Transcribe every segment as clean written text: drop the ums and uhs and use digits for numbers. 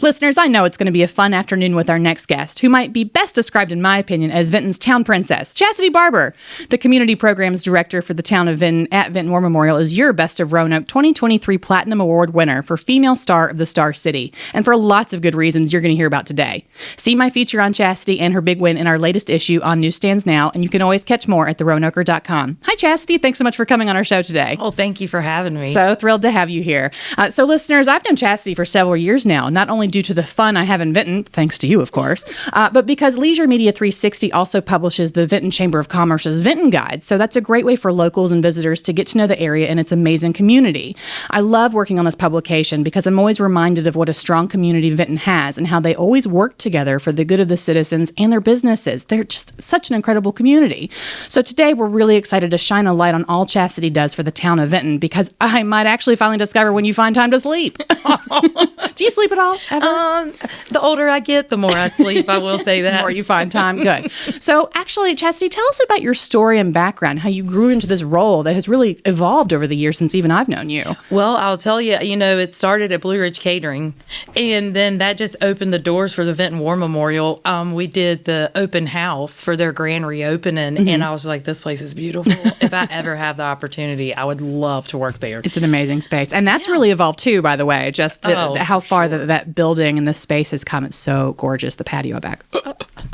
Listeners, I know it's going to be a fun afternoon with our next guest, who might be best described, in my opinion, as Vinton's town princess. Chasity Barbour, the community programs director for the town of Vinton at Vinton War Memorial, is your Best of Roanoke 2023 Platinum Award winner for Female Star of the Star City, and for lots of good reasons you're going to hear about today. See my feature on Chasity and her big win in our latest issue on newsstands now, and you can always catch more at theroanoker.com. Hi, Chasity. Thanks so much for coming on our show today. Oh, thank you for having me. So thrilled to have you here. So listeners, I've known Chasity for several years now, not only due to the fun I have in Vinton, thanks to you, of course, but because Leisure Media 360 also publishes the Vinton Chamber of Commerce's Vinton Guide. So that's a great way for locals and visitors to get to know the area and its amazing community. I love working on this publication because I'm always reminded of what a strong community Vinton has and how they always work together for the good of the citizens and their businesses. They're just such an incredible community. So today we're really excited to shine a light on all Chasity does for the town of Vinton, because I might actually finally discover when you find time to sleep. Do you sleep at all, ever? The older I get, the more I sleep. I will say that. The more you find time. Good. So actually, Chasity, tell us about your story and background, how you grew into this role that has really evolved over the years since even I've known you. Well, I'll tell you, it started at Blue Ridge Catering, and then that just opened the doors for the Vinton War Memorial. We did the open house for their grand reopening, and I was like, this place is beautiful. If I ever have the opportunity, I would love to work there. It's an amazing space. And that's really evolved too, by the way, just how far that building and the space has come. It's so gorgeous, the patio back.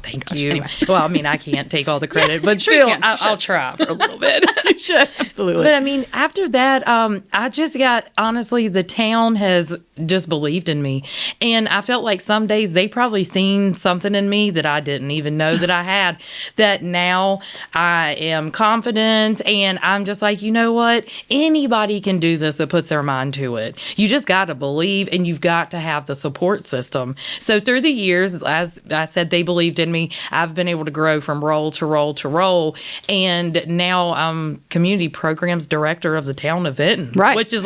Thank you. Anyway. Well, I can't take all the credit, but still, I'll try for a little bit. You should. Absolutely. But after that, I just got, honestly, the town has just believed in me. And I felt like some days they probably seen something in me that I didn't even know that I had, that now I am confident, and I'm just like, you know what? Anybody can do this that puts their mind to it. You just got to believe, and you've got to have the support system. So through the years, as I said, they believed in me. I've been able to grow from role to role to role, and now I'm community programs director of the town of Vinton, right? Which is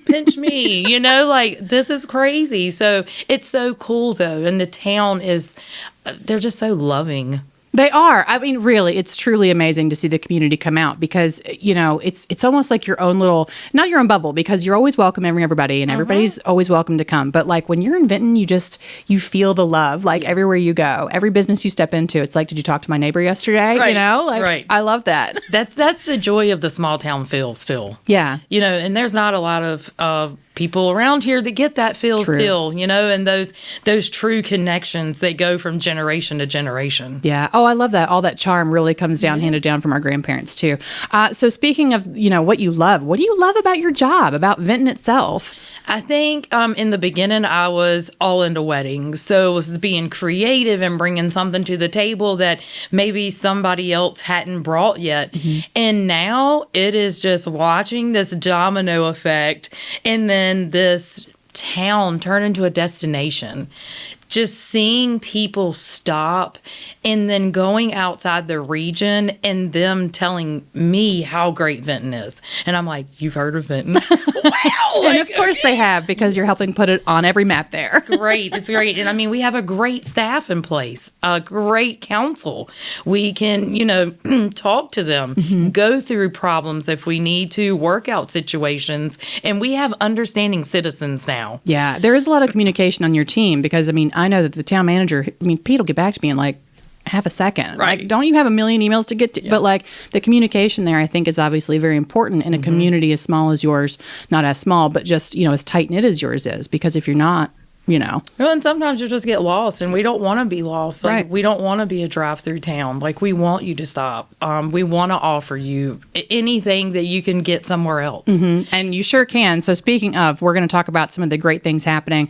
pinch me, this is crazy. So it's so cool though, and the town they're just so loving. They are. Really, it's truly amazing to see the community come out, because, it's almost like your own little, not your own bubble, because you're always welcoming everybody and everybody's always welcome to come. But like when you're in Vinton, you feel the love, everywhere you go, every business you step into. It's like, did you talk to my neighbor yesterday? Right. Right. I love that. That's the joy of the small town feel still. Yeah. And there's not a lot of people around here that get that feel still, and those true connections that go from generation to generation. Yeah. Oh, I love that. All that charm really comes down, handed down from our grandparents too. So speaking of, what you love, what do you love about your job, about Vinton itself? I think in the beginning, I was all into weddings. So it was being creative and bringing something to the table that maybe somebody else hadn't brought yet. Mm-hmm. And now it is just watching this domino effect, and then this town turn into a destination. Just seeing people stop and then going outside the region and them telling me how great Vinton is. And I'm like, you've heard of Vinton? Wow! And of course they have, because you're helping put it on every map there. It's great. And we have a great staff in place, a great council. We can, talk to them, go through problems if we need to, work out situations. And we have understanding citizens now. Yeah, there is a lot of communication on your team, because, I know that the town manager, Pete will get back to me in half a second. Right. Don't you have a million emails to get to? Yeah. But the communication there, I think, is obviously very important in a community as small as yours, not as small, but just, as tight knit as yours is. Because if you're not, Well, and sometimes you just get lost, and we don't want to be lost. Right. We don't want to be a drive-through town. We want you to stop. We want to offer you anything that you can get somewhere else. Mm-hmm. And you sure can. So speaking of, we're going to talk about some of the great things happening,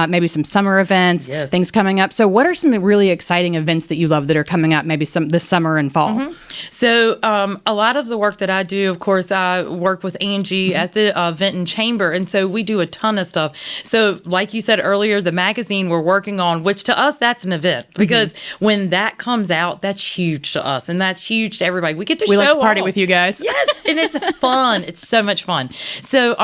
maybe some summer events, things coming up. So what are some really exciting events that you love that are coming up, maybe this summer and fall? Mm-hmm. So a lot of the work that I do, of course, I work with Angie at the Vinton Chamber, and so we do a ton of stuff. So like you said earlier, the magazine we're working on, which to us, that's an event, because when that comes out, that's huge to us, and that's huge to everybody. We get to we show like to party off with you guys. Yes, and it's fun. It's so much fun. So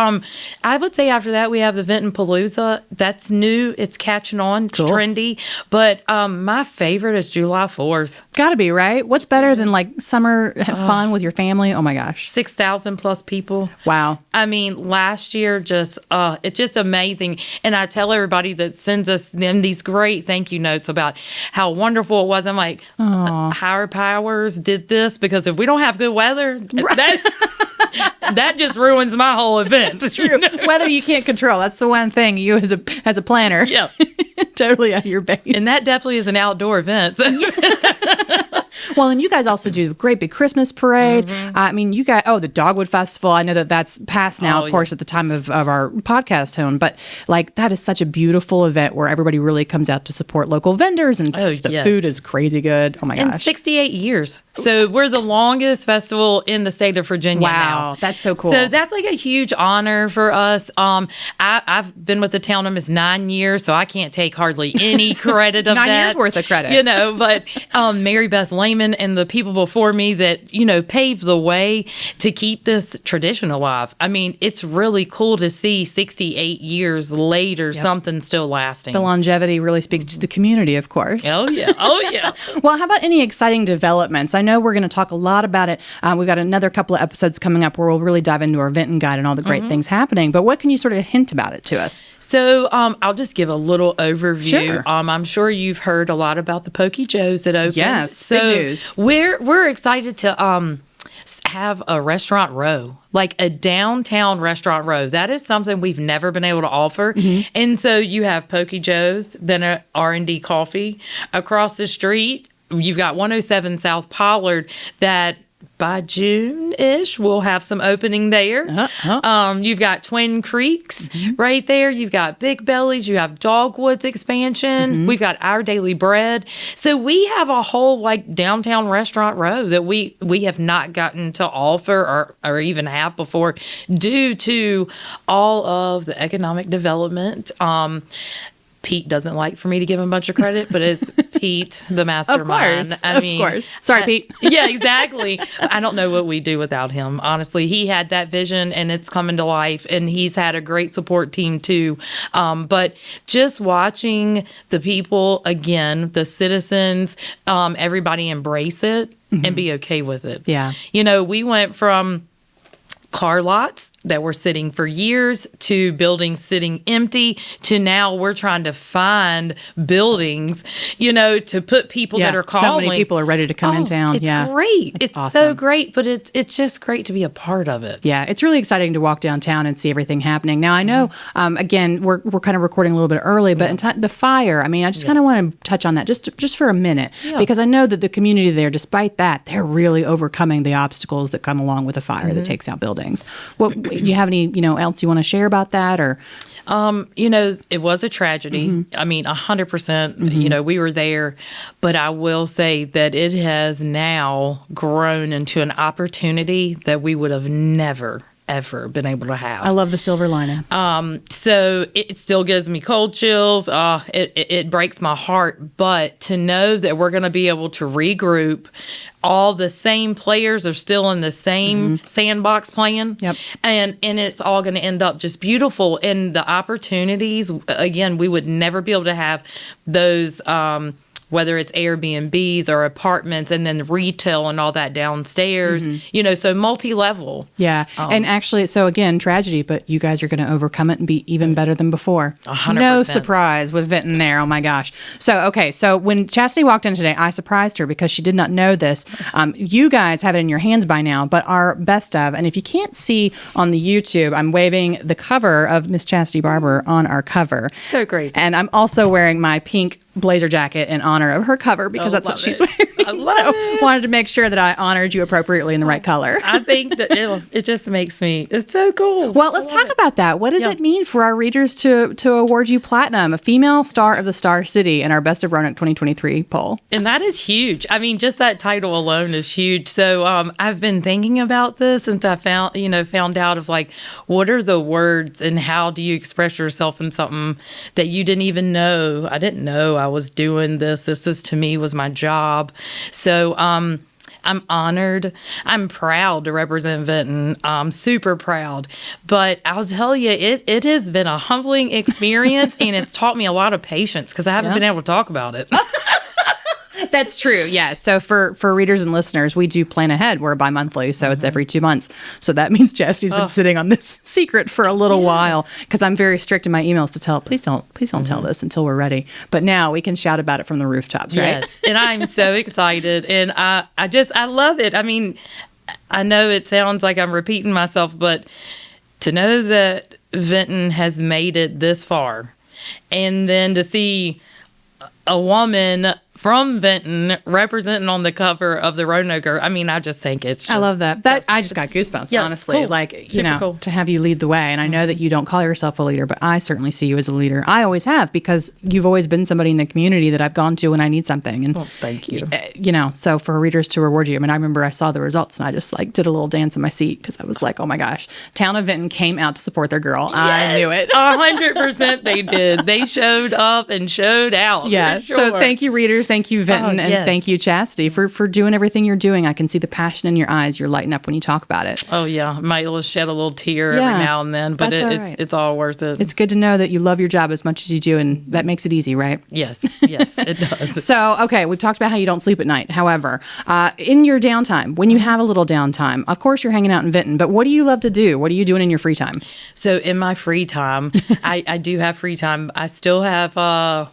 I would say after that, we have the Vinton Palooza. That's new. It's catching on. It's trendy. But my favorite is July 4th. Gotta be, right? What's better than summer fun with your family? Oh my gosh. 6,000 plus people. Wow. Last year, it's just amazing. And I tell everybody, everybody that sends us them these great thank you notes about how wonderful it was. I'm like, higher powers did this, because if we don't have good weather, that just ruins my whole event. It's true. Weather you can't control. That's the one thing you as a planner. Yeah. Totally out of your base. And that definitely is an outdoor event. Well, and you guys also do a great big Christmas parade. I mean, you guys, the Dogwood Festival. I know that's past now, of course, at the time of our podcast tone. But like, that is such a beautiful event where everybody really comes out to support local vendors, and the food is crazy good. Oh my gosh. And 68 years. So we're the longest festival in the state of Virginia now. Wow, that's so cool. So that's like a huge honor for us. I've been with the town almost 9 years, so I can't take hardly any credit of 9 that. years worth of credit. But Mary Beth Lehman and the people before me that, paved the way to keep this tradition alive. I mean, it's really cool to see 68 years later, something still lasting. The longevity really speaks to the community, of course. Oh, yeah. Oh, yeah. Well, how about any exciting developments? I know we're going to talk a lot about it. We've got another couple of episodes coming up where we'll really dive into our Vinton guide and all the great things happening. But what can you sort of hint about it to us? So I'll just give a little overview. Sure. I'm sure you've heard a lot about the Pokey Joe's that opened. Yes, so big news. We're excited to have a restaurant row, like a downtown restaurant row. That is something we've never been able to offer. And so you have Pokey Joe's, then a R&D Coffee. Across the street, you've got 107 South Pollard that by June-ish, we'll have some opening there. You've got Twin Creeks right there. You've got Big Bellies. You have Dogwoods expansion. We've got Our Daily Bread. So we have a whole like downtown restaurant row that we have not gotten to offer or even have before due to all of the economic development. Pete doesn't like for me to give him a bunch of credit, but it's Pete, the mastermind. Of course. Sorry, Pete. Yeah, exactly. I don't know what we do without him. Honestly, he had that vision and it's coming to life, and he's had a great support team too. But just watching the people, again, the citizens, everybody embrace it and be okay with it. Yeah. We went from car lots that were sitting for years to buildings sitting empty to now we're trying to find buildings, to put people that are calling. So many people are ready to come in town. It's great. It's awesome. So great, but it's just great to be a part of it. Yeah, it's really exciting to walk downtown and see everything happening. Now, I know, again, we're kind of recording a little bit early, but the fire, I mean, I just kind of want to touch on that just for a minute, because I know that the community there, despite that, they're really overcoming the obstacles that come along with a fire that takes out buildings. What do you have any, else you want to share about that, or? It was a tragedy. I mean, 100%, we were there, but I will say that it has now grown into an opportunity that we would have never ever been able to have. I love the silver lining. So it still gives me cold chills. It breaks my heart, but to know that we're going to be able to regroup, all the same players are still in the same sandbox playing. Yep. And it's all going to end up just beautiful. And the opportunities, again, we would never be able to have those, whether it's Airbnbs or apartments and then retail and all that downstairs, so multi-level. Yeah. And actually, so again, tragedy, but you guys are going to overcome it and be even better than before. 100%. No surprise with Vinton there. Oh my gosh. So when Chasity walked in today, I surprised her because she did not know this. You guys have it in your hands by now, but our best of, and if you can't see on the YouTube, I'm waving the cover of Miss Chasity Barbour on our cover. So crazy. And I'm also wearing my pink blazer jacket in honor of her cover because that's what she's wearing. I love it. Wanted to make sure that I honored you appropriately in the right color. I think that it just makes me, it's so cool. Well, let's talk about that. What does it mean for our readers to award you platinum, a female star of the Star City in our Best of Roanoke 2023 poll? And that is huge. I mean, just that title alone is huge. So I've been thinking about this since I found out of like, what are the words and how do you express yourself in something that you didn't even know? I didn't know I was doing this. This is, to me, was my job. So I'm honored. I'm proud to represent Vinton. I'm super proud. But I'll tell you, it has been a humbling experience, and it's taught me a lot of patience because I haven't been able to talk about it. That's true. Yeah. So for readers and listeners, we do plan ahead. We're bi-monthly, so it's every 2 months. So that means Chastity's been sitting on this secret for a little while because I'm very strict in my emails to tell, please don't tell this until we're ready. But now we can shout about it from the rooftops, right? Yes. And I'm so excited. And I love it. I mean, I know it sounds like I'm repeating myself, but to know that Vinton has made it this far, and then to see a woman from Vinton representing on the cover of the Roanoke. I mean, I just think it's just, I love that. I just got goosebumps, honestly. Cool. Like, Super cool. to have you lead the way. And I know that you don't call yourself a leader, but I certainly see you as a leader. I always have, because you've always been somebody in the community that I've gone to when I need something. And, thank you. So for readers to reward you, I mean, I remember I saw the results and I just did a little dance in my seat because I was like, oh my gosh, Town of Vinton came out to support their girl. Yes, I knew it. 100% they did. They showed up and showed out. Yeah. Sure. So thank you, readers. Thank you, Vinton. And thank you, Chasity, for doing everything you're doing. I can see the passion in your eyes. You're lighting up when you talk about it. Oh, yeah. Might shed a little tear every now and then, but it's all worth it. It's good to know that you love your job as much as you do, and that makes it easy, right? Yes, it does. So, okay, we've talked about how you don't sleep at night. However, in your downtime, when you have a little downtime, of course you're hanging out in Vinton, but what do you love to do? What are you doing in your free time? So in my free time, I do have free time. I still have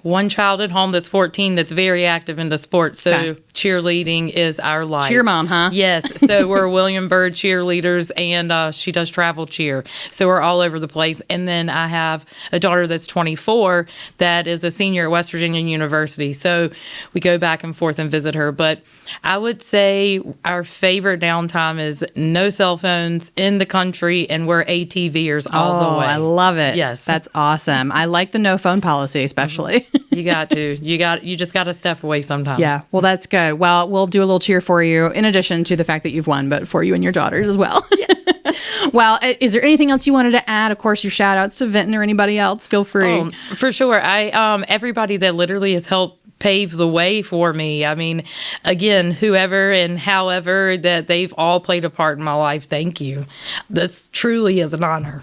one child at home that's 14 that's very active in the sports. So cheerleading is our life. Cheer mom, huh? Yes. So we're William Byrd cheerleaders, and she does travel cheer. So we're all over the place. And then I have a daughter that's 24 that is a senior at West Virginia University. So we go back and forth and visit her. But I would say our favorite downtime is no cell phones in the country, and we're ATVers all the way. I love it. Yes. That's awesome. I like the no phone policy, especially. You got to. You just got to step away sometimes. Yeah. Well, that's good. Well, we'll do a little cheer for you, in addition to the fact that you've won, but for you and your daughters as well. Yes. Well, is there anything else you wanted to add? Of course, your shout outs to Vinton or anybody else. Feel free. For sure. Everybody that literally has helped pave the way for me. I mean, again, whoever and however that they've all played a part in my life, thank you. This truly is an honor.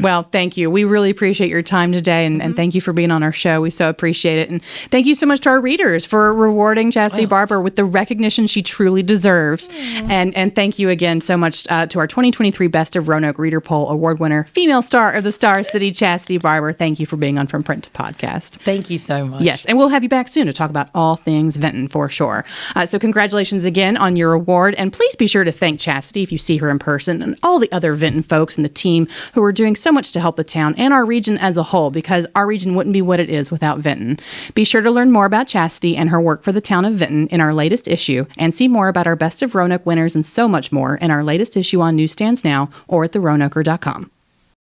Well, thank you. We really appreciate your time today, and thank you for being on our show. We so appreciate it. And thank you so much to our readers for rewarding Chasity Barbour with the recognition she truly deserves. And thank you again so much to our 2023 Best of Roanoke Reader Poll award winner, female star of the Star City, Chasity Barbour. Thank you for being on From Print to Podcast. Thank you so much. Yes, and we'll have you back soon to talk about all things Vinton for sure. So congratulations again on your award, and please be sure to thank Chasity if you see her in person, and all the other Vinton folks and the team who are doing so much to help the town and our region as a whole, because our region wouldn't be what it is without Vinton. Be sure to learn more about Chasity and her work for the town of Vinton in our latest issue, and see more about our Best of Roanoke winners and so much more in our latest issue on newsstands now or at theroanoker.com.